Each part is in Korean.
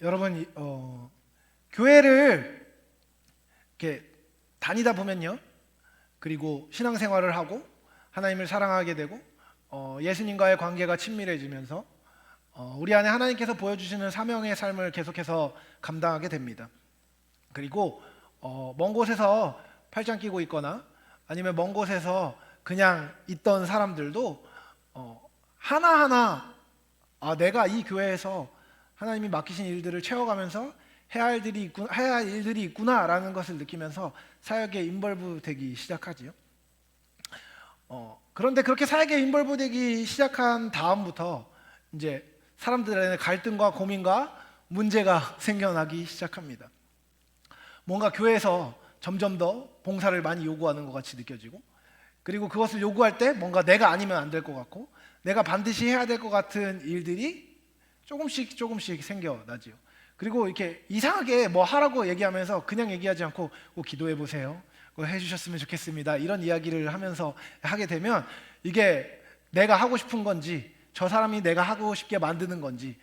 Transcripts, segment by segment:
여러분 교회를 이렇게 다니다 보면요, 그리고 신앙생활을 하고 하나님을 사랑하게 되고 예수님과의 관계가 친밀해지면서 우리 안에 하나님께서 보여주시는 사명의 삶을 계속해서 감당하게 됩니다. 그리고 먼 곳에서 팔짱 끼고 있거나 아니면 먼 곳에서 그냥 있던 사람들도 하나하나 내가 이 교회에서 하나님이 맡기신 일들을 채워가면서 해야 할 일들이 있구나라는 것을 느끼면서 사역에 인벌브 되기 시작하지요. 그런데 그렇게 사역에 인벌브 되기 시작한 다음부터 이제 사람들의 갈등과 고민과 문제가 생겨나기 시작합니다. 뭔가 교회에서 점점 더 봉사를 많이 요구하는 것 같이 느껴지고, 그리고 그것을 요구할 때 뭔가 내가 아니면 안 될 것 같고 내가 반드시 해야 될 것 같은 일들이 조금씩 생겨나지요. 그리고 이렇게 이상하게 뭐 하라고 얘기하면서 그냥 얘기하지 않고 기도해 보세요, 해주셨으면 좋겠습니다, 이런 이야기를 하면서 하게 되면 이게 내가 하고 싶은 건지 저 사람이 내가 하고 싶게 만드는 건지,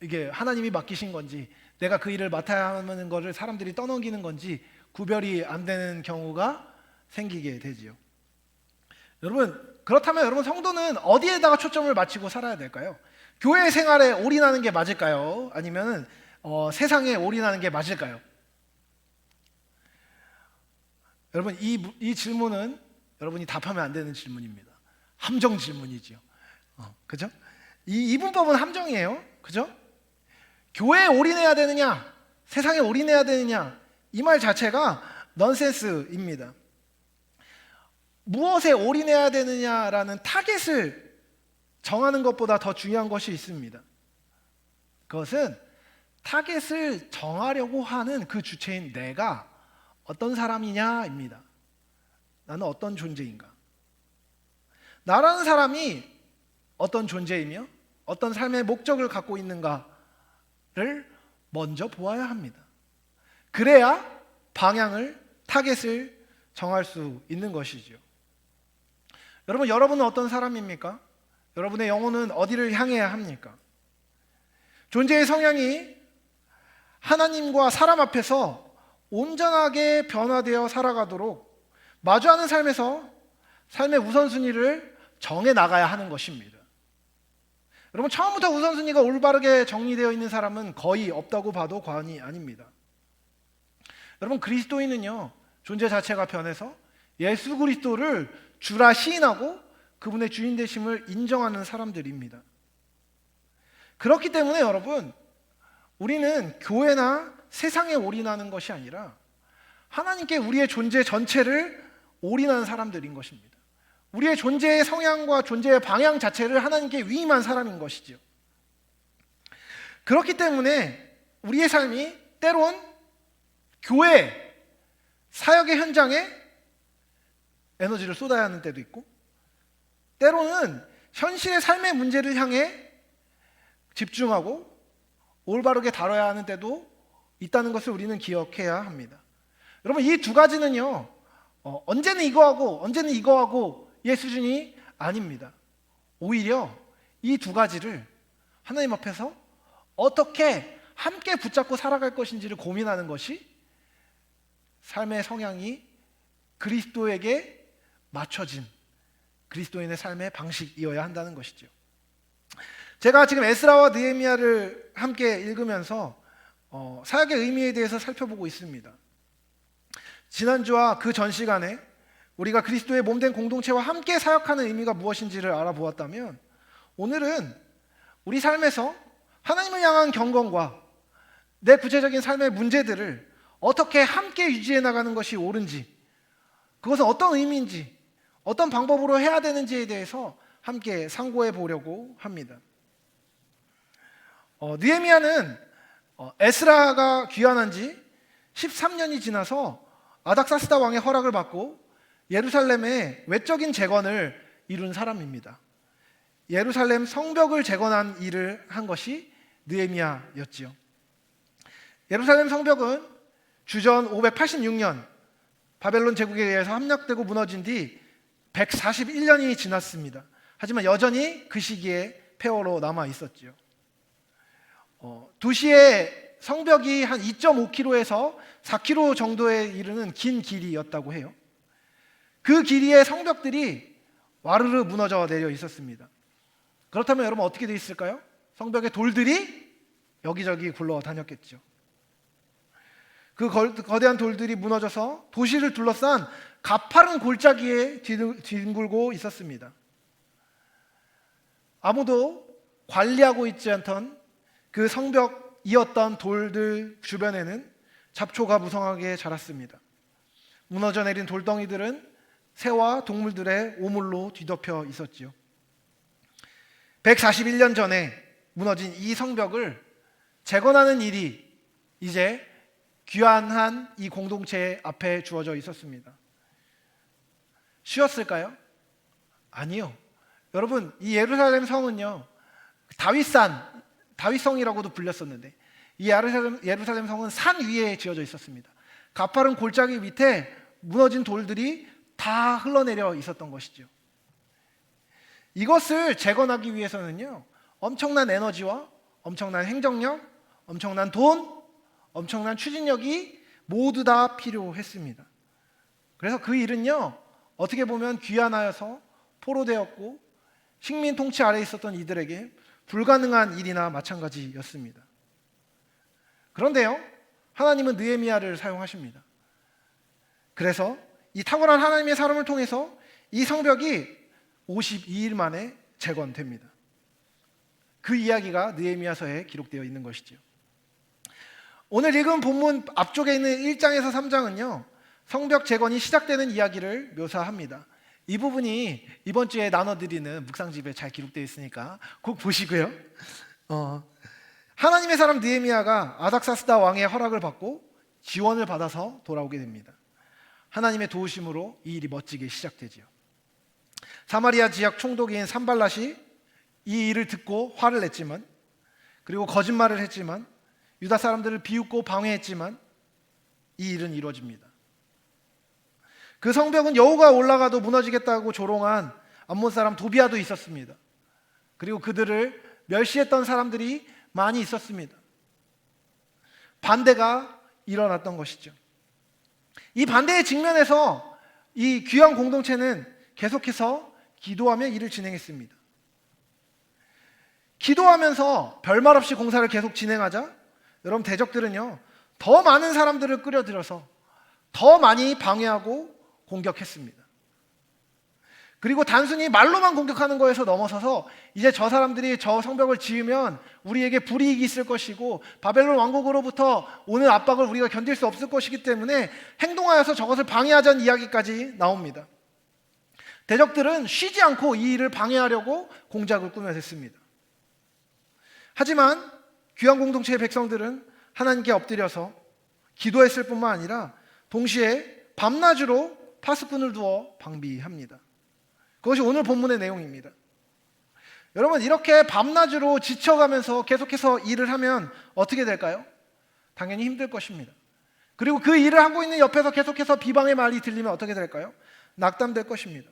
이게 하나님이 맡기신 건지 내가 그 일을 맡아야 하는 것을 사람들이 떠넘기는 건지 구별이 안 되는 경우가 생기게 되지요. 여러분, 그렇다면 여러분 성도는 어디에다가 초점을 맞추고 살아야 될까요? 교회 생활에 올인하는 게 맞을까요? 아니면 세상에 올인하는 게 맞을까요? 여러분, 이 질문은 여러분이 답하면 안 되는 질문입니다. 함정 질문이지요. 그죠? 이 이분법은 함정이에요. 그죠? 교회에 올인해야 되느냐, 세상에 올인해야 되느냐, 이 말 자체가 넌센스입니다. 무엇에 올인해야 되느냐라는 타겟을 정하는 것보다 더 중요한 것이 있습니다. 그것은 타겟을 정하려고 하는 그 주체인 내가 어떤 사람이냐입니다. 나는 어떤 존재인가? 나라는 사람이 어떤 존재이며 어떤 삶의 목적을 갖고 있는가를 먼저 보아야 합니다. 그래야 방향을, 타겟을 정할 수 있는 것이죠. 여러분은 어떤 사람입니까? 여러분의 영혼은 어디를 향해야 합니까? 존재의 성향이 하나님과 사람 앞에서 온전하게 변화되어 살아가도록 마주하는 삶에서 삶의 우선순위를 정해 나가야 하는 것입니다. 여러분, 처음부터 우선순위가 올바르게 정리되어 있는 사람은 거의 없다고 봐도 과언이 아닙니다. 여러분, 그리스도인은요, 존재 자체가 변해서 예수 그리스도를 주라 시인하고 그분의 주인 되심을 인정하는 사람들입니다. 그렇기 때문에 여러분, 우리는 교회나 세상에 올인하는 것이 아니라 하나님께 우리의 존재 전체를 올인하는 사람들인 것입니다. 우리의 존재의 성향과 존재의 방향 자체를 하나님께 위임한 사람인 것이죠. 그렇기 때문에 우리의 삶이 때론 교회, 사역의 현장에 에너지를 쏟아야 하는 때도 있고, 때로는 현실의 삶의 문제를 향해 집중하고 올바르게 다뤄야 하는 때도 있다는 것을 우리는 기억해야 합니다. 여러분, 이 두 가지는요, 언제는 이거 하고의 수준이 아닙니다. 오히려 이 두 가지를 하나님 앞에서 어떻게 함께 붙잡고 살아갈 것인지를 고민하는 것이 삶의 성향이 그리스도에게 맞춰진 그리스도인의 삶의 방식이어야 한다는 것이죠. 제가 지금 에스라와 느헤미야를 함께 읽으면서 사역의 의미에 대해서 살펴보고 있습니다. 지난주와 그 전 시간에 우리가 그리스도의 몸된 공동체와 함께 사역하는 의미가 무엇인지를 알아보았다면, 오늘은 우리 삶에서 하나님을 향한 경건과 내 구체적인 삶의 문제들을 어떻게 함께 유지해 나가는 것이 옳은지, 그것은 어떤 의미인지, 어떤 방법으로 해야 되는지에 대해서 함께 상고해 보려고 합니다. 느헤미야는 에스라가 귀환한 지 13년이 지나서 아닥사스다 왕의 허락을 받고 예루살렘의 외적인 재건을 이룬 사람입니다. 예루살렘 성벽을 재건한 일을 한 것이 느헤미야였지요. 예루살렘 성벽은 주전 586년 바벨론 제국에 의해서 함락되고 무너진 뒤 141년이 지났습니다. 하지만 여전히 그 시기에 폐허로 남아 있었지요. 도시의 성벽이 한 2.5km에서 4km 정도에 이르는 긴 길이였다고 해요. 그 길이의 성벽들이 와르르 무너져 내려 있었습니다. 그렇다면 여러분 어떻게 돼 있을까요? 성벽의 돌들이 여기저기 굴러다녔겠죠. 그 거대한 돌들이 무너져서 도시를 둘러싼 가파른 골짜기에 뒹굴고 있었습니다. 아무도 관리하고 있지 않던 그 성벽이었던 돌들 주변에는 잡초가 무성하게 자랐습니다. 무너져 내린 돌덩이들은 새와 동물들의 오물로 뒤덮여 있었지요. 141년 전에 무너진 이 성벽을 재건하는 일이 이제 귀환한 이 공동체 앞에 주어져 있었습니다. 쉬웠을까요? 아니요. 여러분, 이 예루살렘 성은요, 다윗성이라고도 불렸었는데, 이 예루살렘 성은 산 위에 지어져 있었습니다. 가파른 골짜기 밑에 무너진 돌들이 다 흘러내려 있었던 것이죠. 이것을 재건하기 위해서는요, 엄청난 에너지와 엄청난 행정력, 엄청난 돈, 엄청난 추진력이 모두 다 필요했습니다. 그래서 그 일은요, 어떻게 보면 귀환하여서 포로되었고 식민 통치 아래에 있었던 이들에게 불가능한 일이나 마찬가지였습니다. 그런데요, 하나님은 느헤미야를 사용하십니다. 그래서 이 탁월한 하나님의 사람을 통해서 이 성벽이 52일 만에 재건됩니다. 그 이야기가 느헤미야서에 기록되어 있는 것이죠. 오늘 읽은 본문 앞쪽에 있는 1장에서 3장은요, 성벽 재건이 시작되는 이야기를 묘사합니다. 이 부분이 이번 주에 나눠드리는 묵상집에 잘 기록되어 있으니까 꼭 보시고요. 하나님의 사람 느헤미야가 아닥사스다 왕의 허락을 받고 지원을 받아서 돌아오게 됩니다. 하나님의 도우심으로 이 일이 멋지게 시작되지요. 사마리아 지역 총독인 산발랏이 이 일을 듣고 화를 냈지만, 그리고 거짓말을 했지만, 유다 사람들을 비웃고 방해했지만 이 일은 이루어집니다. 그 성벽은 여호가 올라가도 무너지겠다고 조롱한 암몬 사람 도비아도 있었습니다. 그리고 그들을 멸시했던 사람들이 많이 있었습니다. 반대가 일어났던 것이죠. 이 반대의 직면에서 이 귀한 공동체는 계속해서 기도하며 일을 진행했습니다. 기도하면서 별말 없이 공사를 계속 진행하자 여러분, 대적들은요, 더 많은 사람들을 끌어들여서 더 많이 방해하고 공격했습니다. 그리고 단순히 말로만 공격하는 거에서 넘어서서 이제 저 사람들이 저 성벽을 지으면 우리에게 불이익이 있을 것이고 바벨론 왕국으로부터 오는 압박을 우리가 견딜 수 없을 것이기 때문에 행동하여서 저것을 방해하자는 이야기까지 나옵니다. 대적들은 쉬지 않고 이 일을 방해하려고 공작을 꾸며냈습니다. 하지만 귀한 공동체의 백성들은 하나님께 엎드려서 기도했을 뿐만 아니라 동시에 밤낮으로 파수꾼을 두어 방비합니다. 그것이 오늘 본문의 내용입니다. 여러분, 이렇게 밤낮으로 지쳐가면서 계속해서 일을 하면 어떻게 될까요? 당연히 힘들 것입니다. 그리고 그 일을 하고 있는 옆에서 계속해서 비방의 말이 들리면 어떻게 될까요? 낙담될 것입니다.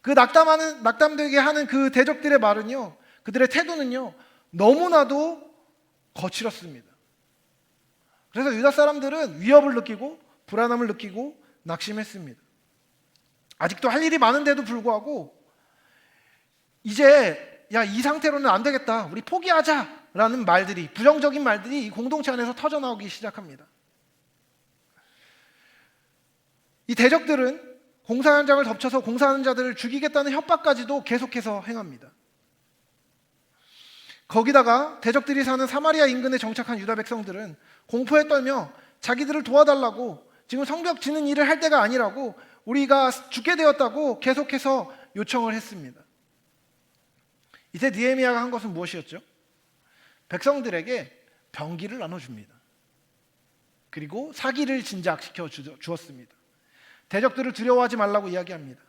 그 낙담되게 하는 그 대적들의 말은요, 그들의 태도는요, 너무나도 거칠었습니다. 그래서 유다 사람들은 위협을 느끼고 불안함을 느끼고 낙심했습니다. 아직도 할 일이 많은데도 불구하고 이제 이 상태로는 안 되겠다, 우리 포기하자라는 말들이, 부정적인 말들이 이 공동체 안에서 터져나오기 시작합니다. 이 대적들은 공사 현장을 덮쳐서 공사하는 자들을 죽이겠다는 협박까지도 계속해서 행합니다. 거기다가 대적들이 사는 사마리아 인근에 정착한 유다 백성들은 공포에 떨며 자기들을 도와달라고, 지금 성벽 짓는 일을 할 때가 아니라고, 우리가 죽게 되었다고 계속해서 요청을 했습니다. 이때 느헤미야가 한 것은 무엇이었죠? 백성들에게 병기를 나눠줍니다. 그리고 사기를 진작시켜 주었습니다. 대적들을 두려워하지 말라고 이야기합니다.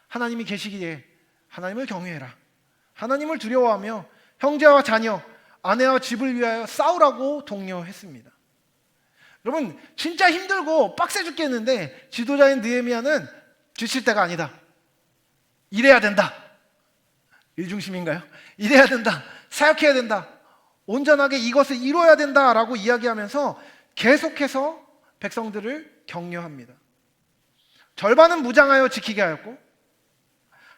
하나님이 계시기에 하나님을 경외해라. 하나님을 두려워하며 형제와 자녀, 아내와 집을 위하여 싸우라고 독려했습니다. 여러분, 진짜 힘들고 빡세 죽겠는데 지도자인 느헤미야는 지칠 때가 아니다, 일해야 된다, 일중심인가요? 일해야 된다, 사역해야 된다, 온전하게 이것을 이루어야 된다라고 이야기하면서 계속해서 백성들을 격려합니다. 절반은 무장하여 지키게 하였고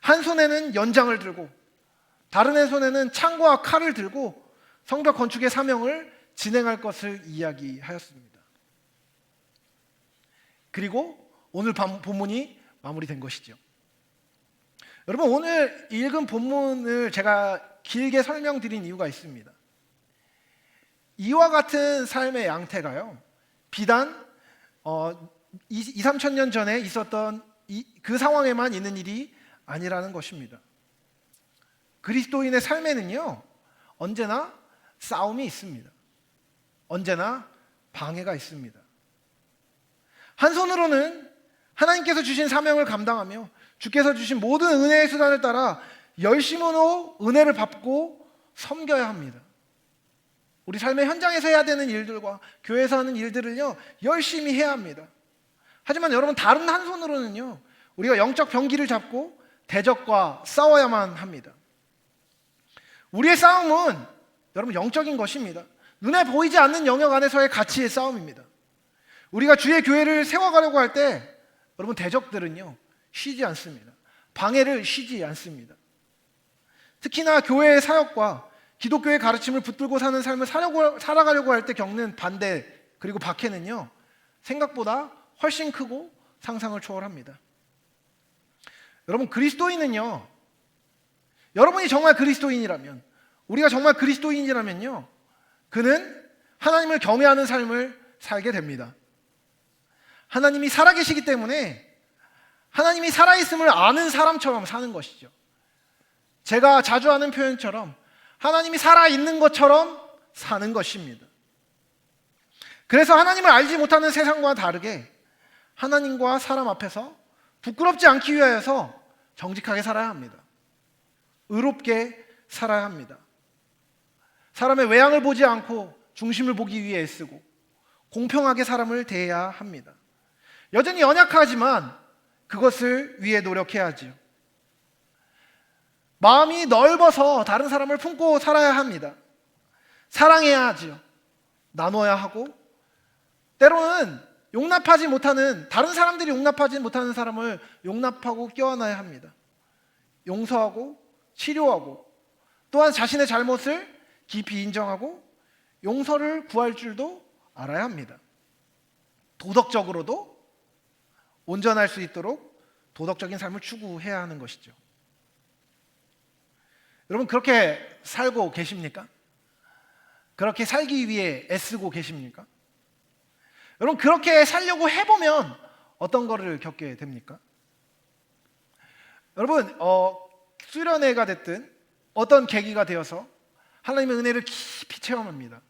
한 손에는 연장을 들고 다른 한 손에는 창과 칼을 들고 성벽 건축의 사명을 진행할 것을 이야기하였습니다. 그리고 오늘 본문이 마무리된 것이죠. 여러분, 오늘 읽은 본문을 제가 길게 설명드린 이유가 있습니다. 이와 같은 삶의 양태가요, 비단 2, 3천 년 전에 있었던 그 상황에만 있는 일이 아니라는 것입니다. 그리스도인의 삶에는요, 언제나 싸움이 있습니다. 언제나 방해가 있습니다. 한 손으로는 하나님께서 주신 사명을 감당하며 주께서 주신 모든 은혜의 수단을 따라 열심으로 은혜를 받고 섬겨야 합니다. 우리 삶의 현장에서 해야 되는 일들과 교회에서 하는 일들을요, 열심히 해야 합니다. 하지만 여러분, 다른 한 손으로는요, 우리가 영적 병기를 잡고 대적과 싸워야만 합니다. 우리의 싸움은 여러분 영적인 것입니다. 눈에 보이지 않는 영역 안에서의 가치의 싸움입니다. 우리가 주의 교회를 세워가려고 할 때 여러분, 대적들은요 쉬지 않습니다. 방해를 쉬지 않습니다. 특히나 교회의 사역과 기독교의 가르침을 붙들고 사는 삶을 살아가려고 할 때 겪는 반대 그리고 박해는요, 생각보다 훨씬 크고 상상을 초월합니다. 여러분, 그리스도인은요, 여러분이 정말 그리스도인이라면, 우리가 정말 그리스도인이라면요, 그는 하나님을 경외하는 삶을 살게 됩니다. 하나님이 살아계시기 때문에 하나님이 살아있음을 아는 사람처럼 사는 것이죠. 제가 자주 하는 표현처럼 하나님이 살아있는 것처럼 사는 것입니다. 그래서 하나님을 알지 못하는 세상과 다르게 하나님과 사람 앞에서 부끄럽지 않기 위하여서 정직하게 살아야 합니다. 의롭게 살아야 합니다. 사람의 외양을 보지 않고 중심을 보기 위해 애쓰고 공평하게 사람을 대해야 합니다. 여전히 연약하지만 그것을 위해 노력해야지요. 마음이 넓어서 다른 사람을 품고 살아야 합니다. 사랑해야 하지요. 나눠야 하고, 때로는 용납하지 못하는, 다른 사람들이 용납하지 못하는 사람을 용납하고 껴안아야 합니다. 용서하고 치료하고, 또한 자신의 잘못을 깊이 인정하고 용서를 구할 줄도 알아야 합니다. 도덕적으로도 온전할 수 있도록 도덕적인 삶을 추구해야 하는 것이죠. 여러분, 그렇게 살고 계십니까? 그렇게 살기 위해 애쓰고 계십니까? 여러분, 그렇게 살려고 해보면 어떤 거를 겪게 됩니까? 여러분, 수련회가 됐든 어떤 계기가 되어서 하나님의 은혜를 깊이 체험합니다.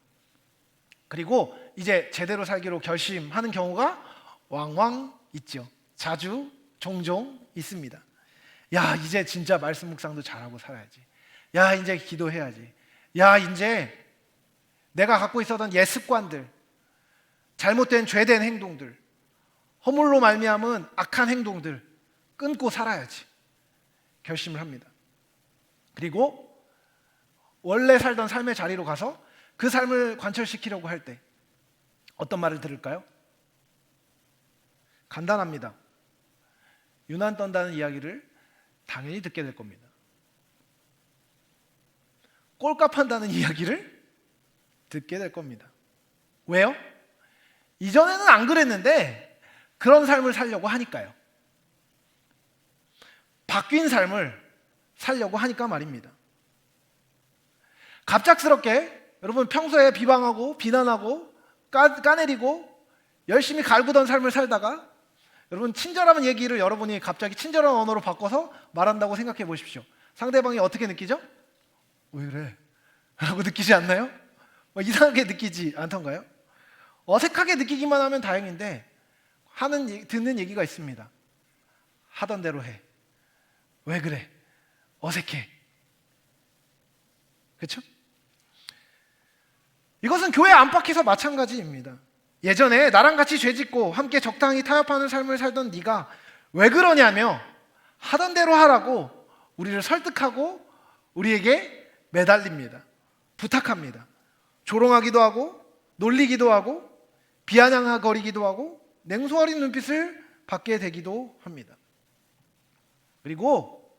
그리고 이제 제대로 살기로 결심하는 경우가 왕왕 있죠. 자주 종종 있습니다. 야, 이제 진짜 말씀 묵상도 잘하고 살아야지. 야, 이제 기도해야지. 야, 이제 내가 갖고 있었던 옛 습관들, 잘못된 죄된 행동들, 허물로 말미암은 악한 행동들 끊고 살아야지 결심을 합니다. 그리고 원래 살던 삶의 자리로 가서 그 삶을 관철시키려고 할 때 어떤 말을 들을까요? 간단합니다. 유난 떤다는 이야기를 당연히 듣게 될 겁니다. 꼴값 한다는 이야기를 듣게 될 겁니다. 왜요? 이전에는 안 그랬는데 그런 삶을 살려고 하니까요. 바뀐 삶을 살려고 하니까 말입니다. 갑작스럽게 여러분, 평소에 비방하고 비난하고 까내리고 열심히 갈구던 삶을 살다가 여러분, 친절한 얘기를 여러분이 갑자기 친절한 언어로 바꿔서 말한다고 생각해 보십시오. 상대방이 어떻게 느끼죠? 왜 그래? 라고 느끼지 않나요? 이상하게 느끼지 않던가요? 어색하게 느끼기만 하면 다행인데 듣는 얘기가 있습니다. 하던 대로 해. 왜 그래? 어색해. 그렇죠? 이것은 교회 안팎에서 마찬가지입니다. 예전에 나랑 같이 죄짓고 함께 적당히 타협하는 삶을 살던 네가 왜 그러냐며 하던 대로 하라고 우리를 설득하고 우리에게 매달립니다. 부탁합니다. 조롱하기도 하고 놀리기도 하고 비아냥거리기도 하고 냉소어린 눈빛을 받게 되기도 합니다. 그리고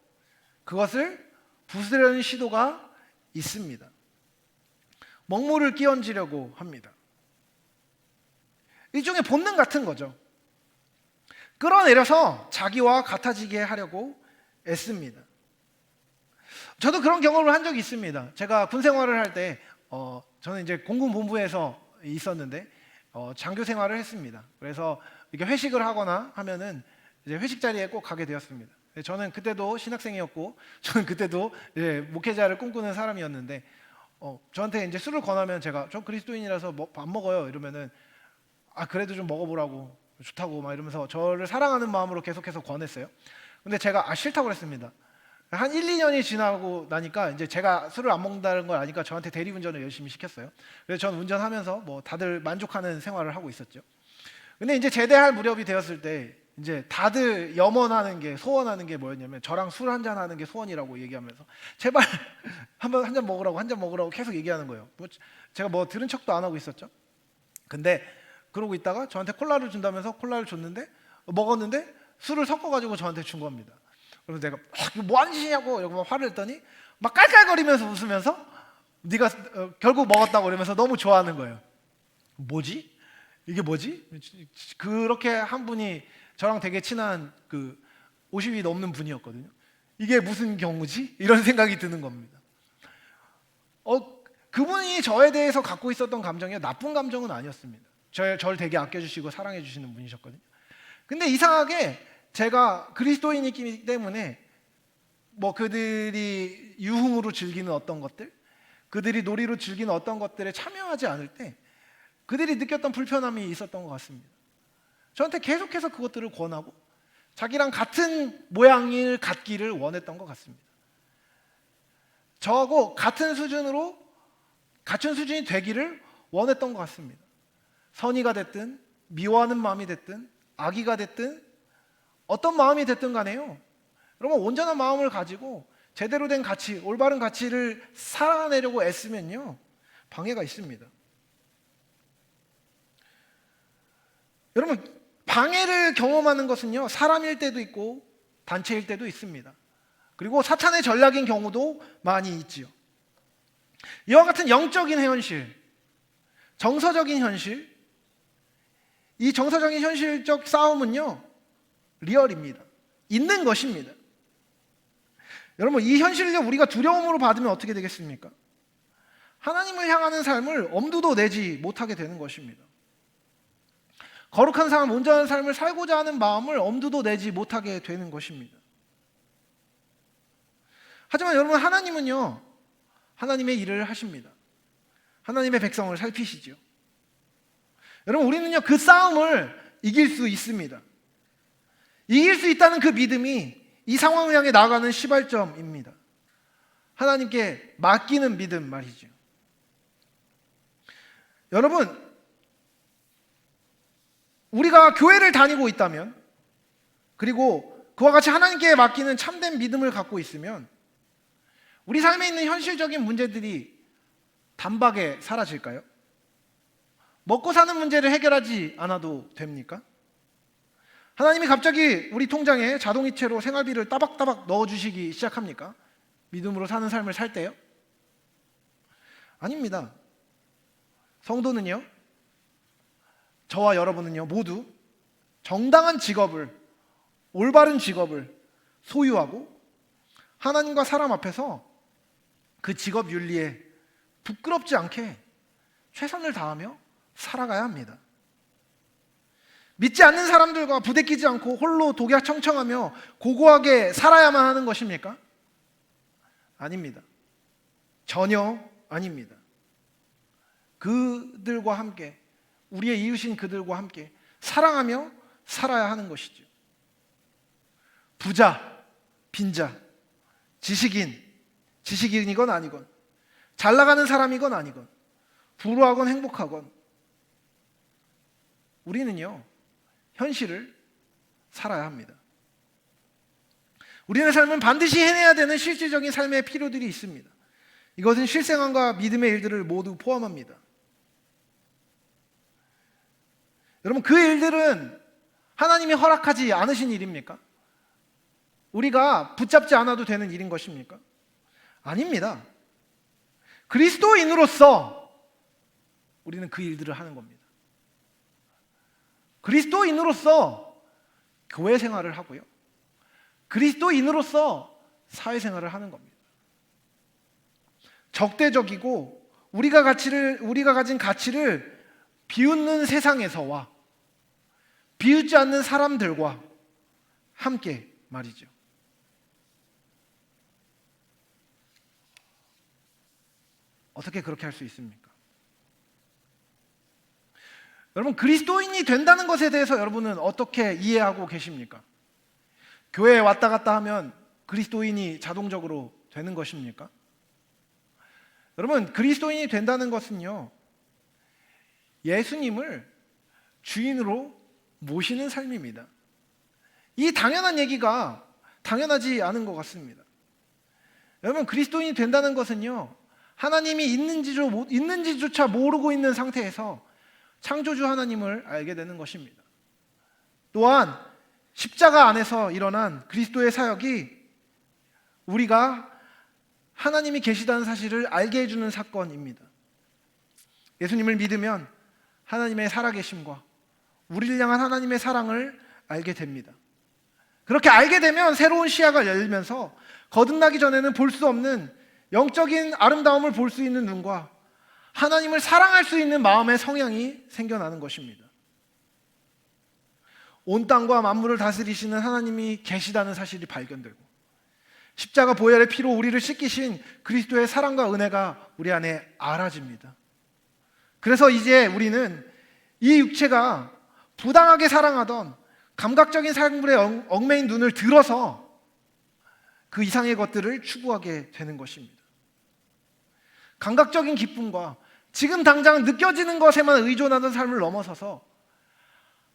그것을 부수려는 시도가 있습니다. 먹물을 끼얹으려고 합니다. 일종의 본능 같은 거죠. 끌어내려서 자기와 같아지게 하려고 애씁니다. 저도 그런 경험을 한 적이 있습니다. 제가 군 생활을 할 때 저는 이제 공군 본부에서 있었는데 장교 생활을 했습니다. 그래서 이렇게 회식을 하거나 하면은 이제 회식 자리에 꼭 가게 되었습니다. 저는 그때도 신학생이었고, 저는 그때도 목회자를 꿈꾸는 사람이었는데, 저한테 이제 술을 권하면 제가 저 그리스도인이라서 안 먹어요 이러면은 그래도 좀 먹어보라고 좋다고 막 이러면서 저를 사랑하는 마음으로 계속해서 권했어요. 근데 제가 싫다고 그랬습니다. 한 1, 2년이 지나고 나니까 이제 제가 술을 안 먹는다는 걸 아니까 저한테 대리운전을 열심히 시켰어요. 그래서 저는 운전하면서 뭐 다들 만족하는 생활을 하고 있었죠. 근데 이제 제대할 무렵이 되었을 때 이제 다들 염원하는 게, 소원하는 게 뭐였냐면 저랑 술 한잔 하는 게 소원이라고 얘기하면서 제발 한 잔 먹으라고 계속 얘기하는 거예요. 제가 뭐 들은 척도 안 하고 있었죠. 근데 그러고 있다가 저한테 콜라를 준다면서 콜라를 줬는데 먹었는데 술을 섞어가지고 저한테 준 겁니다. 그래서 내가 이거 뭐 하는 짓이냐고 이러고 막 화를 냈더니 막 깔깔거리면서 웃으면서 네가 결국 먹었다고 그러면서 너무 좋아하는 거예요. 뭐지? 이게 뭐지? 그렇게 한 분이 저랑 되게 친한 50이 넘는 분이었거든요. 이게 무슨 경우지? 이런 생각이 드는 겁니다. 그분이 저에 대해서 갖고 있었던 감정이 나쁜 감정은 아니었습니다. 저를 되게 아껴주시고 사랑해주시는 분이셨거든요. 근데 이상하게 제가 그리스도인이기 때문에 뭐 그들이 유흥으로 즐기는 어떤 것들, 그들이 놀이로 즐기는 어떤 것들에 참여하지 않을 때 그들이 느꼈던 불편함이 있었던 것 같습니다. 저한테 계속해서 그것들을 권하고 자기랑 같은 모양을 갖기를 원했던 것 같습니다. 저하고 같은 수준이 되기를 원했던 것 같습니다. 선의가 됐든 미워하는 마음이 됐든 악의가 됐든 어떤 마음이 됐든 간에요. 여러분 온전한 마음을 가지고 제대로 된 가치, 올바른 가치를 살아내려고 애쓰면요 방해가 있습니다. 여러분 방해를 경험하는 것은요 사람일 때도 있고 단체일 때도 있습니다. 그리고 사탄의 전략인 경우도 많이 있지요. 이와 같은 영적인 현실, 정서적인 현실, 이 정서적인 현실적 싸움은요 리얼입니다. 있는 것입니다. 여러분 이 현실을 우리가 두려움으로 받으면 어떻게 되겠습니까? 하나님을 향하는 삶을 엄두도 내지 못하게 되는 것입니다. 거룩한 삶, 온전한 삶을 살고자 하는 마음을 엄두도 내지 못하게 되는 것입니다. 하지만 여러분 하나님은요 하나님의 일을 하십니다. 하나님의 백성을 살피시죠. 여러분 우리는요 그 싸움을 이길 수 있습니다. 이길 수 있다는 그 믿음이 이 상황을 향해 나아가는 시발점입니다. 하나님께 맡기는 믿음 말이죠. 여러분 우리가 교회를 다니고 있다면 그리고 그와 같이 하나님께 맡기는 참된 믿음을 갖고 있으면 우리 삶에 있는 현실적인 문제들이 단박에 사라질까요? 먹고 사는 문제를 해결하지 않아도 됩니까? 하나님이 갑자기 우리 통장에 자동이체로 생활비를 따박따박 넣어주시기 시작합니까? 믿음으로 사는 삶을 살 때요? 아닙니다. 성도는요, 저와 여러분은요 모두 정당한 직업을, 올바른 직업을 소유하고 하나님과 사람 앞에서 그 직업 윤리에 부끄럽지 않게 최선을 다하며 살아가야 합니다. 믿지 않는 사람들과 부대끼지 않고 홀로 독야청청하며 고고하게 살아야만 하는 것입니까? 아닙니다. 전혀 아닙니다. 그들과 함께, 우리의 이웃인 그들과 함께 사랑하며 살아야 하는 것이죠. 부자, 빈자, 지식인이건 아니건, 잘 나가는 사람이건 아니건, 불우하건 행복하건 우리는요 현실을 살아야 합니다. 우리의 삶은 반드시 해내야 되는 실질적인 삶의 필요들이 있습니다. 이것은 실생활과 믿음의 일들을 모두 포함합니다. 여러분, 그 일들은 하나님이 허락하지 않으신 일입니까? 우리가 붙잡지 않아도 되는 일인 것입니까? 아닙니다. 그리스도인으로서 우리는 그 일들을 하는 겁니다. 그리스도인으로서 교회 생활을 하고요. 그리스도인으로서 사회생활을 하는 겁니다. 적대적이고 우리가 가진 가치를 비웃는 세상에서와 비웃지 않는 사람들과 함께 말이죠. 어떻게 그렇게 할 수 있습니까? 여러분, 그리스도인이 된다는 것에 대해서 여러분은 어떻게 이해하고 계십니까? 교회에 왔다 갔다 하면 그리스도인이 자동적으로 되는 것입니까? 여러분, 그리스도인이 된다는 것은요, 예수님을 주인으로 모시는 삶입니다. 이 당연한 얘기가 당연하지 않은 것 같습니다. 여러분, 그리스도인이 된다는 것은요, 하나님이 있는지조차 모르고 있는 상태에서 창조주 하나님을 알게 되는 것입니다. 또한 십자가 안에서 일어난 그리스도의 사역이 우리가 하나님이 계시다는 사실을 알게 해주는 사건입니다. 예수님을 믿으면 하나님의 살아계심과 우리를 향한 하나님의 사랑을 알게 됩니다. 그렇게 알게 되면 새로운 시야가 열리면서 거듭나기 전에는 볼 수 없는 영적인 아름다움을 볼 수 있는 눈과 하나님을 사랑할 수 있는 마음의 성향이 생겨나는 것입니다. 온 땅과 만물을 다스리시는 하나님이 계시다는 사실이 발견되고 십자가 보혈의 피로 우리를 씻기신 그리스도의 사랑과 은혜가 우리 안에 알아집니다. 그래서 이제 우리는 이 육체가 부당하게 사랑하던 감각적인 삶물에 얽매인 눈을 들어서 그 이상의 것들을 추구하게 되는 것입니다. 감각적인 기쁨과 지금 당장 느껴지는 것에만 의존하던 삶을 넘어서서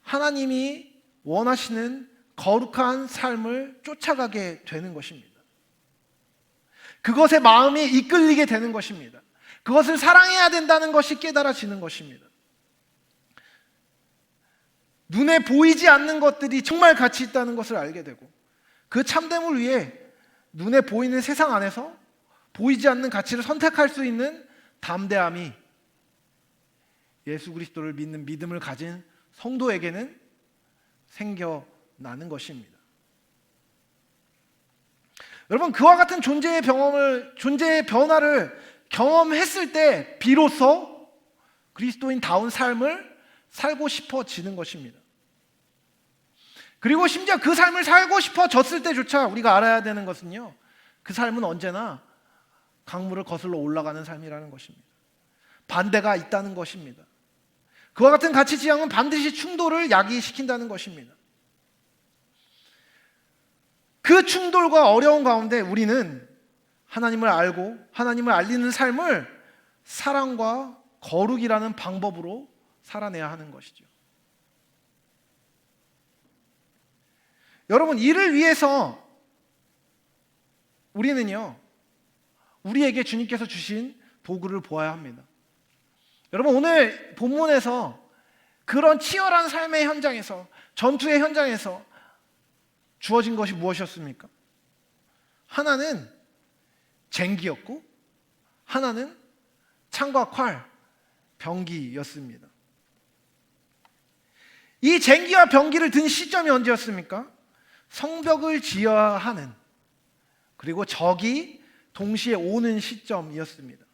하나님이 원하시는 거룩한 삶을 쫓아가게 되는 것입니다. 그것에 마음이 이끌리게 되는 것입니다. 그것을 사랑해야 된다는 것이 깨달아지는 것입니다. 눈에 보이지 않는 것들이 정말 가치 있다는 것을 알게 되고 그 참됨을 위해 눈에 보이는 세상 안에서 보이지 않는 가치를 선택할 수 있는 담대함이 예수 그리스도를 믿는 믿음을 가진 성도에게는 생겨나는 것입니다. 여러분, 그와 같은 존재의 변화를 경험했을 때 비로소 그리스도인다운 삶을 살고 싶어지는 것입니다. 그리고 심지어 그 삶을 살고 싶어졌을 때조차 우리가 알아야 되는 것은요, 그 삶은 언제나 강물을 거슬러 올라가는 삶이라는 것입니다. 반대가 있다는 것입니다. 그와 같은 가치 지향은 반드시 충돌을 야기시킨다는 것입니다. 그 충돌과 어려운 가운데 우리는 하나님을 알고 하나님을 알리는 삶을 사랑과 거룩이라는 방법으로 살아내야 하는 것이죠. 여러분, 이를 위해서 우리는요, 우리에게 주님께서 주신 도구를 보아야 합니다. 여러분, 오늘 본문에서 그런 치열한 삶의 현장에서, 전투의 현장에서 주어진 것이 무엇이었습니까? 하나는 쟁기였고 하나는 창과 칼, 병기였습니다. 이 쟁기와 병기를 든 시점이 언제였습니까? 성벽을 지어야 하는, 그리고 적이 동시에 오는 시점이었습니다.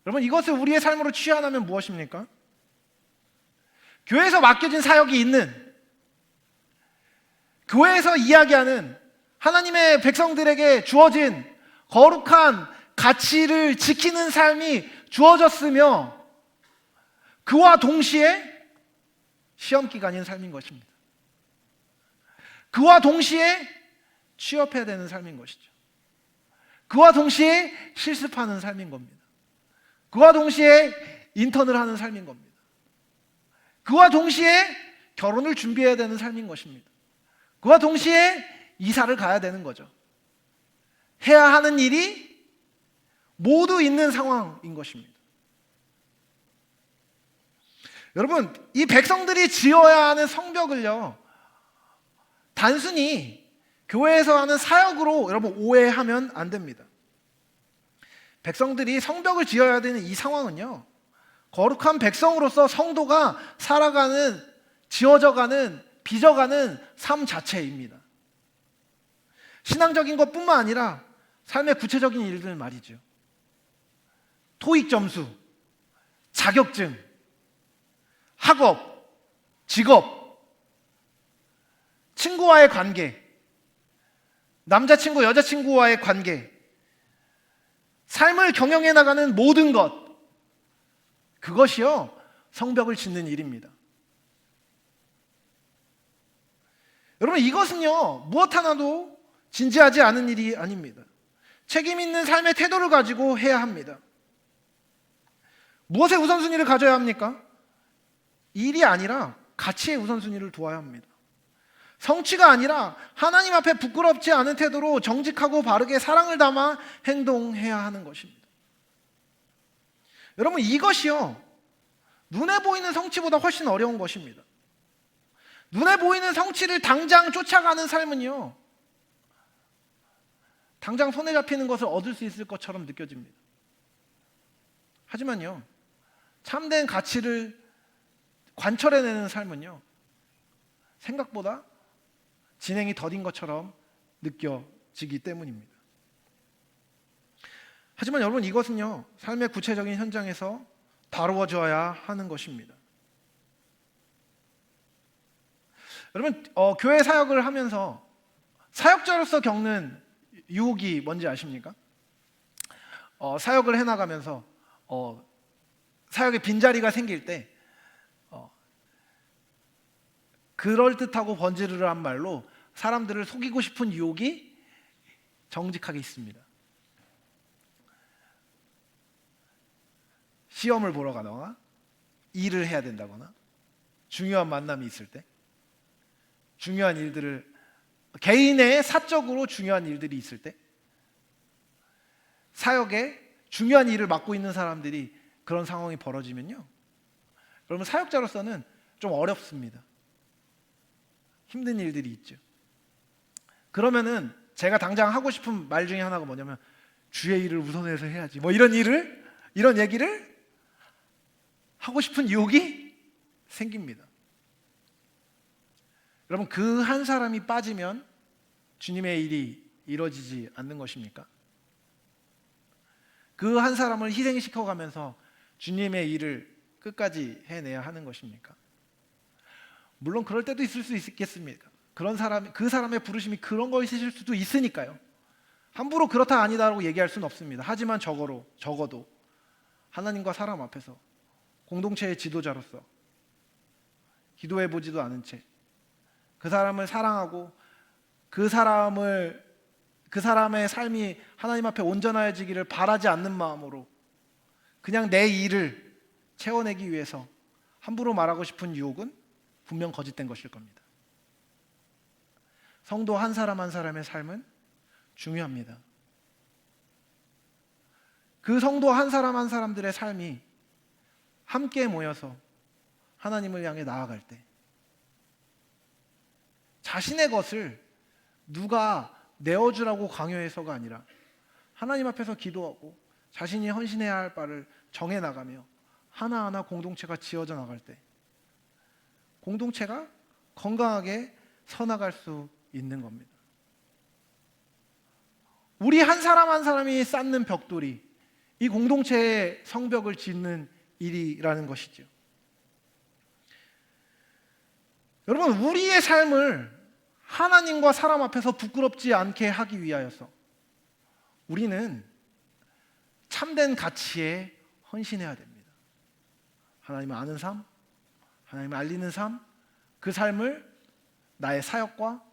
여러분, 이것을 우리의 삶으로 취하면 무엇입니까? 교회에서 맡겨진 사역이 있는, 교회에서 이야기하는 하나님의 백성들에게 주어진 거룩한 가치를 지키는 삶이 주어졌으며 그와 동시에 시험 기간인 삶인 것입니다. 그와 동시에 취업해야 되는 삶인 것이죠. 그와 동시에 실습하는 삶인 겁니다. 그와 동시에 인턴을 하는 삶인 겁니다. 그와 동시에 결혼을 준비해야 되는 삶인 것입니다. 그와 동시에 이사를 가야 되는 거죠. 해야 하는 일이 모두 있는 상황인 것입니다. 여러분, 이 백성들이 지어야 하는 성벽을요, 단순히 교회에서 하는 사역으로 여러분 오해하면 안 됩니다. 백성들이 성벽을 지어야 되는 이 상황은요, 거룩한 백성으로서 성도가 살아가는, 지어져가는, 빚어가는 삶 자체입니다. 신앙적인 것뿐만 아니라 삶의 구체적인 일들 말이죠. 토익 점수, 자격증, 학업, 직업, 친구와의 관계, 남자친구, 여자친구와의 관계, 삶을 경영해 나가는 모든 것, 그것이요 성벽을 짓는 일입니다. 여러분, 이것은요 무엇 하나도 진지하지 않은 일이 아닙니다. 책임 있는 삶의 태도를 가지고 해야 합니다. 무엇의 우선순위를 가져야 합니까? 일이 아니라 가치의 우선순위를 두어야 합니다. 성취가 아니라 하나님 앞에 부끄럽지 않은 태도로 정직하고 바르게 사랑을 담아 행동해야 하는 것입니다. 여러분, 이것이요 눈에 보이는 성취보다 훨씬 어려운 것입니다. 눈에 보이는 성취를 당장 쫓아가는 삶은요, 당장 손에 잡히는 것을 얻을 수 있을 것처럼 느껴집니다. 하지만요, 참된 가치를 관철해내는 삶은요, 생각보다 진행이 더딘 것처럼 느껴지기 때문입니다. 하지만 여러분, 이것은요 삶의 구체적인 현장에서 다루어져야 하는 것입니다. 여러분, 교회 사역을 하면서 사역자로서 겪는 유혹이 뭔지 아십니까? 사역을 해나가면서 사역에 빈자리가 생길 때 그럴듯하고 번지르르한 말로 사람들을 속이고 싶은 유혹이 정직하게 있습니다. 시험을 보러 가거나 일을 해야 된다거나 중요한 만남이 있을 때, 중요한 일들을, 개인의 사적으로 중요한 일들이 있을 때, 사역에 중요한 일을 맡고 있는 사람들이 그런 상황이 벌어지면요, 여러분, 사역자로서는 좀 어렵습니다. 힘든 일들이 있죠. 그러면은 제가 당장 하고 싶은 말 중에 하나가 뭐냐면, 주의 일을 우선해서 해야지, 뭐 이런 얘기를 하고 싶은 유혹이 생깁니다. 여러분, 그 한 사람이 빠지면 주님의 일이 이루어지지 않는 것입니까? 그 한 사람을 희생시켜 가면서 주님의 일을 끝까지 해내야 하는 것입니까? 물론 그럴 때도 있을 수 있겠습니까? 그 사람의 부르심이 그런 것이실 수도 있으니까요. 함부로 그렇다 아니다라고 얘기할 수는 없습니다. 하지만 적어도 하나님과 사람 앞에서 공동체의 지도자로서 기도해 보지도 않은 채 그 사람을 사랑하고 그 사람의 삶이 하나님 앞에 온전해지기를 바라지 않는 마음으로 그냥 내 일을 채워내기 위해서 함부로 말하고 싶은 유혹은 분명 거짓된 것일 겁니다. 성도 한 사람 한 사람의 삶은 중요합니다. 그 성도 한 사람 한 사람들의 삶이 함께 모여서 하나님을 향해 나아갈 때 자신의 것을 누가 내어주라고 강요해서가 아니라 하나님 앞에서 기도하고 자신이 헌신해야 할 바를 정해 나가며 하나하나 공동체가 지어져 나갈 때 공동체가 건강하게 서나갈 수 있는 겁니다. 우리 한 사람 한 사람이 쌓는 벽돌이 이 공동체의 성벽을 짓는 일이라는 것이죠. 여러분, 우리의 삶을 하나님과 사람 앞에서 부끄럽지 않게 하기 위하여서 우리는 참된 가치에 헌신해야 됩니다. 하나님을 아는 삶, 하나님을 알리는 삶, 그 삶을 나의 사역과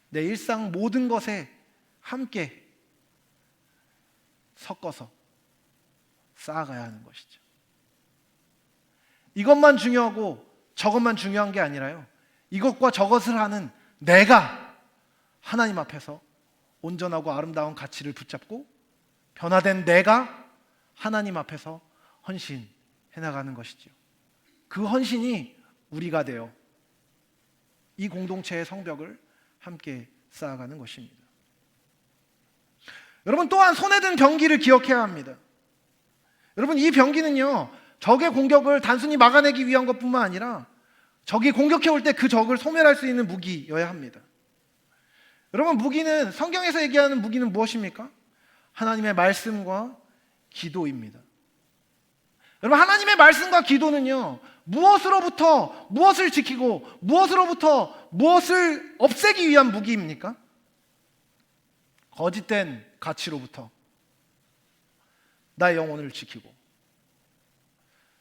내 일상 모든 것에 함께 섞어서 쌓아가야 하는 것이죠. 이것만 중요하고 저것만 중요한 게 아니라요, 이것과 저것을 하는 내가 하나님 앞에서 온전하고 아름다운 가치를 붙잡고 변화된 내가 하나님 앞에서 헌신해 나가는 것이지요. 그 헌신이 우리가 되어 이 공동체의 성벽을 함께 쌓아가는 것입니다. 여러분, 또한 손에 든 병기를 기억해야 합니다. 여러분, 이 병기는요, 적의 공격을 단순히 막아내기 위한 것뿐만 아니라 적이 공격해 올 때 그 적을 소멸할 수 있는 무기여야 합니다. 여러분, 무기는, 성경에서 얘기하는 무기는 무엇입니까? 하나님의 말씀과 기도입니다. 여러분, 하나님의 말씀과 기도는요, 무엇으로부터 무엇을 지키고 무엇으로부터 무엇을 없애기 위한 무기입니까? 거짓된 가치로부터 나의 영혼을 지키고,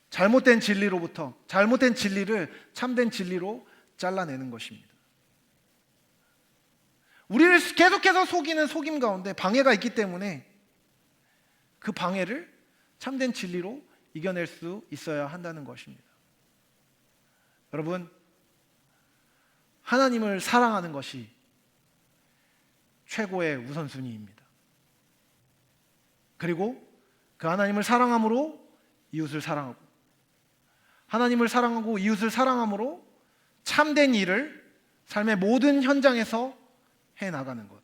잘못된 진리로부터 잘못된 진리를 참된 진리로 잘라내는 것입니다. 우리를 계속해서 속이는 속임 가운데 방해가 있기 때문에 그 방해를 참된 진리로 이겨낼 수 있어야 한다는 것입니다. 여러분, 하나님을 사랑하는 것이 최고의 우선순위입니다. 그리고 그 하나님을 사랑함으로 이웃을 사랑하고, 하나님을 사랑하고 이웃을 사랑함으로 참된 일을 삶의 모든 현장에서 해나가는 것,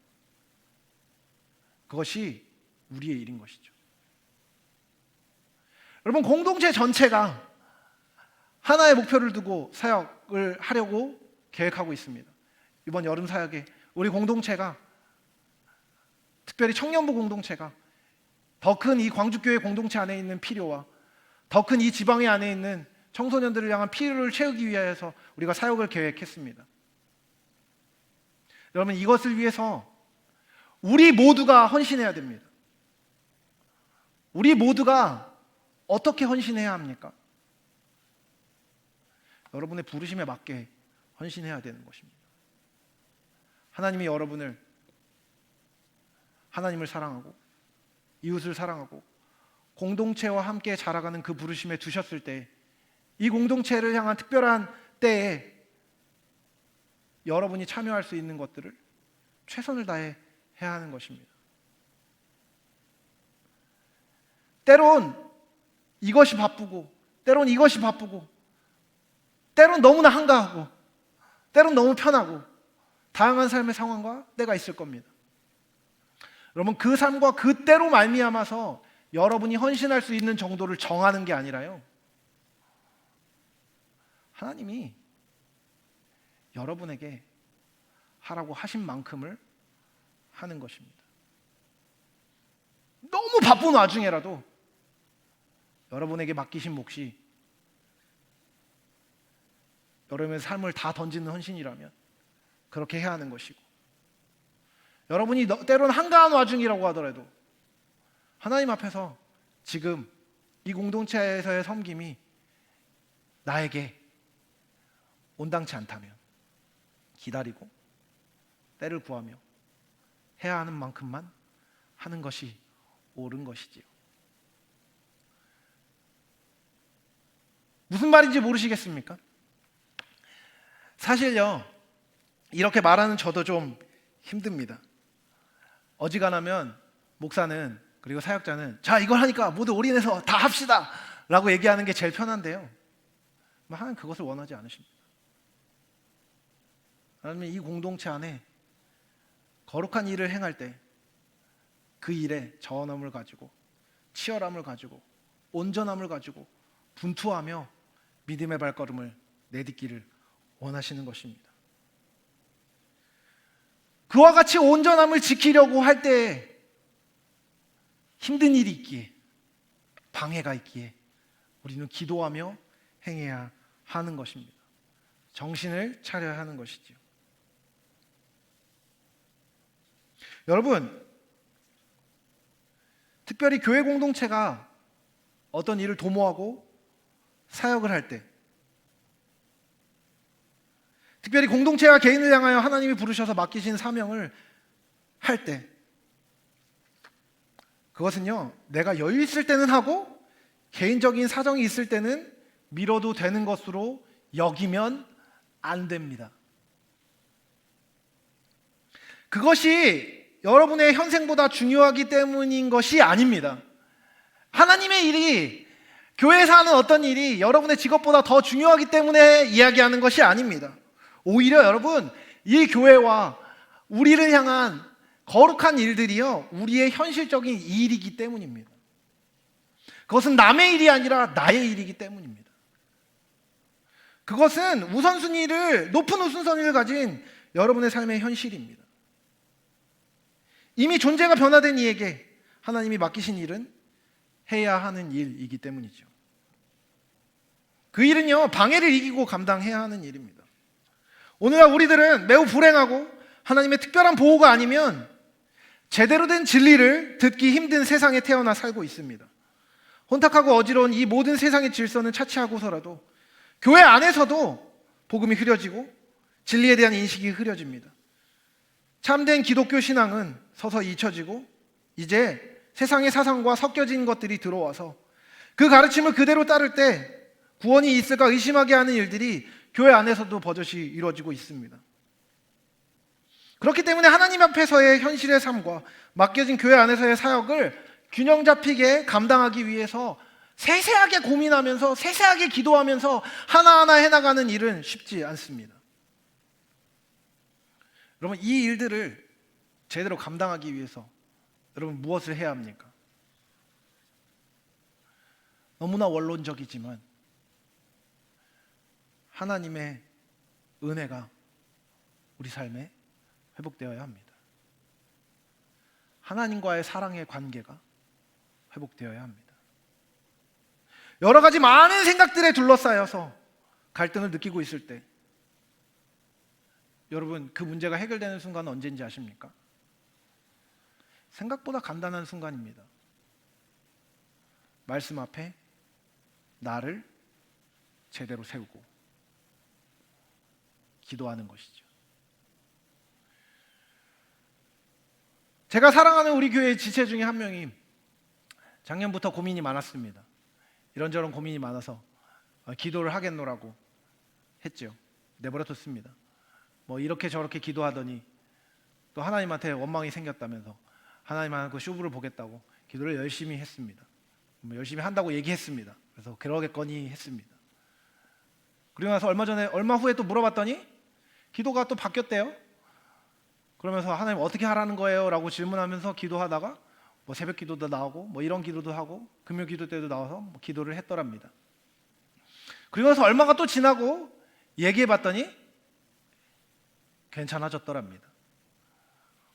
그것이 우리의 일인 것이죠. 여러분, 공동체 전체가 하나의 목표를 두고 사역을 하려고 계획하고 있습니다. 이번 여름 사역에 우리 공동체가, 특별히 청년부 공동체가 더 큰 이 광주교회 공동체 안에 있는 필요와 더 큰 이 지방의 안에 있는 청소년들을 향한 필요를 채우기 위해서 우리가 사역을 계획했습니다. 여러분, 이것을 위해서 우리 모두가 헌신해야 됩니다. 우리 모두가 어떻게 헌신해야 합니까? 여러분의 부르심에 맞게 헌신해야 되는 것입니다. 하나님이 여러분을, 하나님을 사랑하고 이웃을 사랑하고 공동체와 함께 자라가는 그 부르심에 두셨을 때, 이 공동체를 향한 특별한 때에 여러분이 참여할 수 있는 것들을 최선을 다해 해야 하는 것입니다. 때론 이것이 바쁘고, 때론 이것이 바쁘고, 때론 너무나 한가하고, 때론 너무 편하고, 다양한 삶의 상황과 때가 있을 겁니다. 여러분, 그 삶과 그 때로 말미암아서 여러분이 헌신할 수 있는 정도를 정하는 게 아니라요, 하나님이 여러분에게 하라고 하신 만큼을 하는 것입니다. 너무 바쁜 와중에라도 여러분에게 맡기신 몫이 여러분의 삶을 다 던지는 헌신이라면 그렇게 해야 하는 것이고, 여러분이 때로는 한가한 와중이라고 하더라도 하나님 앞에서 지금 이 공동체에서의 섬김이 나에게 온당치 않다면 기다리고 때를 구하며 해야 하는 만큼만 하는 것이 옳은 것이지요. 무슨 말인지 모르시겠습니까? 사실요, 이렇게 말하는 저도 좀 힘듭니다. 어지간하면 목사는, 그리고 사역자는, 자, 이걸 하니까 모두 올인해서 다 합시다 라고 얘기하는 게 제일 편한데요, 하나님 그것을 원하지 않으십니다. 하나님은 이 공동체 안에 거룩한 일을 행할 때 그 일에 전함을 가지고, 치열함을 가지고, 온전함을 가지고 분투하며 믿음의 발걸음을 내딛기를 원하시는 것입니다. 그와 같이 온전함을 지키려고 할 때 힘든 일이 있기에, 방해가 있기에 우리는 기도하며 행해야 하는 것입니다. 정신을 차려야 하는 것이지요. 여러분, 특별히 교회 공동체가 어떤 일을 도모하고 사역을 할 때, 특별히 공동체와 개인을 향하여 하나님이 부르셔서 맡기신 사명을 할 때, 그것은요, 내가 여유 있을 때는 하고 개인적인 사정이 있을 때는 미뤄도 되는 것으로 여기면 안 됩니다. 그것이 여러분의 현생보다 중요하기 때문인 것이 아닙니다. 하나님의 일이, 교회에서 하는 어떤 일이 여러분의 직업보다 더 중요하기 때문에 이야기하는 것이 아닙니다. 오히려 여러분, 이 교회와 우리를 향한 거룩한 일들이요, 우리의 현실적인 일이기 때문입니다. 그것은 남의 일이 아니라 나의 일이기 때문입니다. 그것은 높은 우선순위를 가진 여러분의 삶의 현실입니다. 이미 존재가 변화된 이에게 하나님이 맡기신 일은 해야 하는 일이기 때문이죠. 그 일은요, 방해를 이기고 감당해야 하는 일입니다. 오늘날 우리들은 매우 불행하고 하나님의 특별한 보호가 아니면 제대로 된 진리를 듣기 힘든 세상에 태어나 살고 있습니다. 혼탁하고 어지러운 이 모든 세상의 질서는 차치하고서라도 교회 안에서도 복음이 흐려지고 진리에 대한 인식이 흐려집니다. 참된 기독교 신앙은 서서히 잊혀지고 이제 세상의 사상과 섞여진 것들이 들어와서 그 가르침을 그대로 따를 때 구원이 있을까 의심하게 하는 일들이 교회 안에서도 버젓이 이루어지고 있습니다. 그렇기 때문에 하나님 앞에서의 현실의 삶과 맡겨진 교회 안에서의 사역을 균형 잡히게 감당하기 위해서 세세하게 고민하면서 세세하게 기도하면서 하나하나 해나가는 일은 쉽지 않습니다. 여러분, 이 일들을 제대로 감당하기 위해서 여러분 무엇을 해야 합니까? 너무나 원론적이지만 하나님의 은혜가 우리 삶에 회복되어야 합니다. 하나님과의 사랑의 관계가 회복되어야 합니다. 여러 가지 많은 생각들에 둘러싸여서 갈등을 느끼고 있을 때 여러분, 그 문제가 해결되는 순간은 언제인지 아십니까? 생각보다 간단한 순간입니다. 말씀 앞에 나를 제대로 세우고 기도하는 것이죠. 제가 사랑하는 우리 교회의 지체 중에 한 명이 작년부터 고민이 많았습니다. 이런저런 고민이 많아서 기도를 하겠노라고 했죠. 내버려뒀습니다. 뭐 이렇게 저렇게 기도하더니 또 하나님한테 원망이 생겼다면서 하나님한테 쇼부를 보겠다고 기도를 열심히 했습니다. 열심히 한다고 얘기했습니다. 그래서 그러겠거니 했습니다. 그리고 나서 얼마 후에 또 물어봤더니 기도가 또 바뀌었대요. 그러면서 하나님 어떻게 하라는 거예요? 라고 질문하면서 기도하다가 뭐 새벽 기도도 나오고 뭐 이런 기도도 하고 금요 기도 때도 나와서 뭐 기도를 했더랍니다. 그리고 나서 얼마가 또 지나고 얘기해 봤더니 괜찮아졌더랍니다.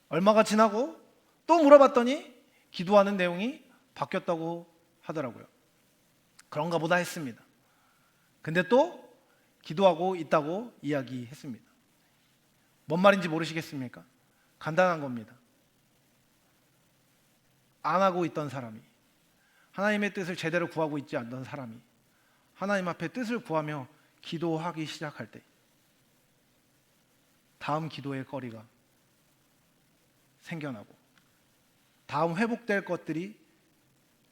얼마가 지나고 또 물어봤더니 기도하는 내용이 바뀌었다고 하더라고요. 그런가 보다 했습니다. 근데 또 기도하고 있다고 이야기했습니다. 뭔 말인지 모르시겠습니까? 간단한 겁니다. 안 하고 있던 사람이, 하나님의 뜻을 제대로 구하고 있지 않던 사람이 하나님 앞에 뜻을 구하며 기도하기 시작할 때 다음 기도의 거리가 생겨나고 다음 회복될 것들이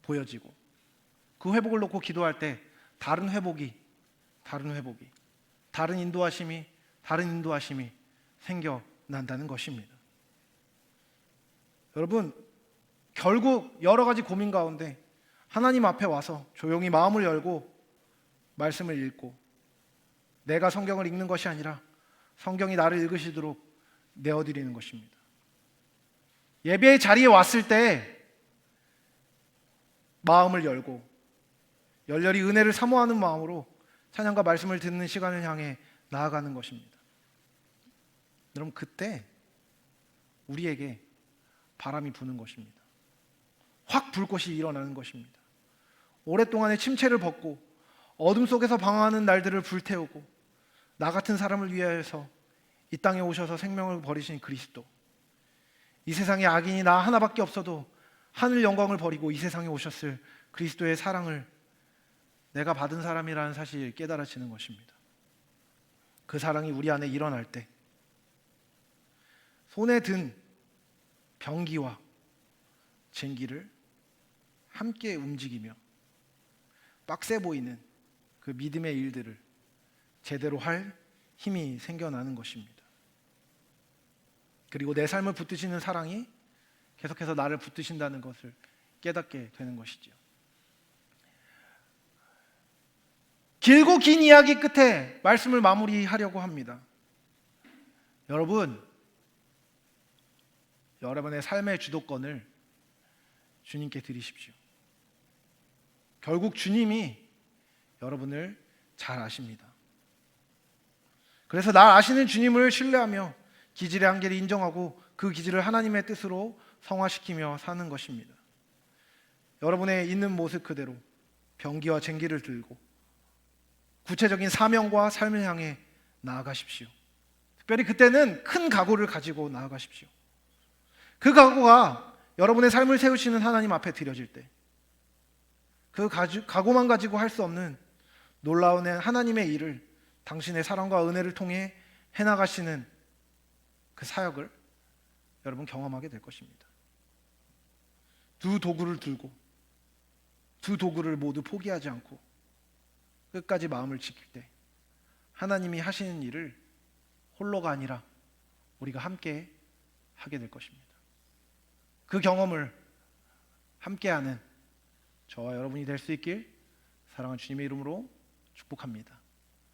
보여지고 그 회복을 놓고 기도할 때 다른 회복이 다른 인도하심이 생겨난다는 것입니다. 여러분, 결국 여러 가지 고민 가운데 하나님 앞에 와서 조용히 마음을 열고 말씀을 읽고 내가 성경을 읽는 것이 아니라 성경이 나를 읽으시도록 내어드리는 것입니다. 예배의 자리에 왔을 때 마음을 열고 열렬히 은혜를 사모하는 마음으로 찬양과 말씀을 듣는 시간을 향해 나아가는 것입니다. 여러분, 그때 우리에게 바람이 부는 것입니다. 확 불꽃이 일어나는 것입니다. 오랫동안의 침체를 벗고 어둠 속에서 방황하는 날들을 불태우고 나 같은 사람을 위하여서 이 땅에 오셔서 생명을 버리신 그리스도, 이 세상에 악인이 나 하나밖에 없어도 하늘 영광을 버리고 이 세상에 오셨을 그리스도의 사랑을 내가 받은 사람이라는 사실을 깨달아지는 것입니다. 그 사랑이 우리 안에 일어날 때 손에 든 병기와 쟁기를 함께 움직이며 빡세 보이는 그 믿음의 일들을 제대로 할 힘이 생겨나는 것입니다. 그리고 내 삶을 붙드시는 사랑이 계속해서 나를 붙드신다는 것을 깨닫게 되는 것이죠. 길고 긴 이야기 끝에 말씀을 마무리하려고 합니다. 여러분의 삶의 주도권을 주님께 드리십시오. 결국 주님이 여러분을 잘 아십니다. 그래서 날 아시는 주님을 신뢰하며 기질의 한계를 인정하고 그 기질을 하나님의 뜻으로 성화시키며 사는 것입니다. 여러분의 있는 모습 그대로 병기와 쟁기를 들고 구체적인 사명과 삶을 향해 나아가십시오. 특별히 그때는 큰 각오를 가지고 나아가십시오. 그 각오가 여러분의 삶을 세우시는 하나님 앞에 드려질 때 그 각오만 가지고 할 수 없는 놀라운 하나님의 일을 당신의 사랑과 은혜를 통해 해나가시는 그 사역을 여러분 경험하게 될 것입니다. 두 도구를 들고 두 도구를 모두 포기하지 않고 끝까지 마음을 지킬 때 하나님이 하시는 일을 홀로가 아니라 우리가 함께 하게 될 것입니다. 그 경험을 함께하는 저와 여러분이 될 수 있길 사랑하는 주님의 이름으로 축복합니다.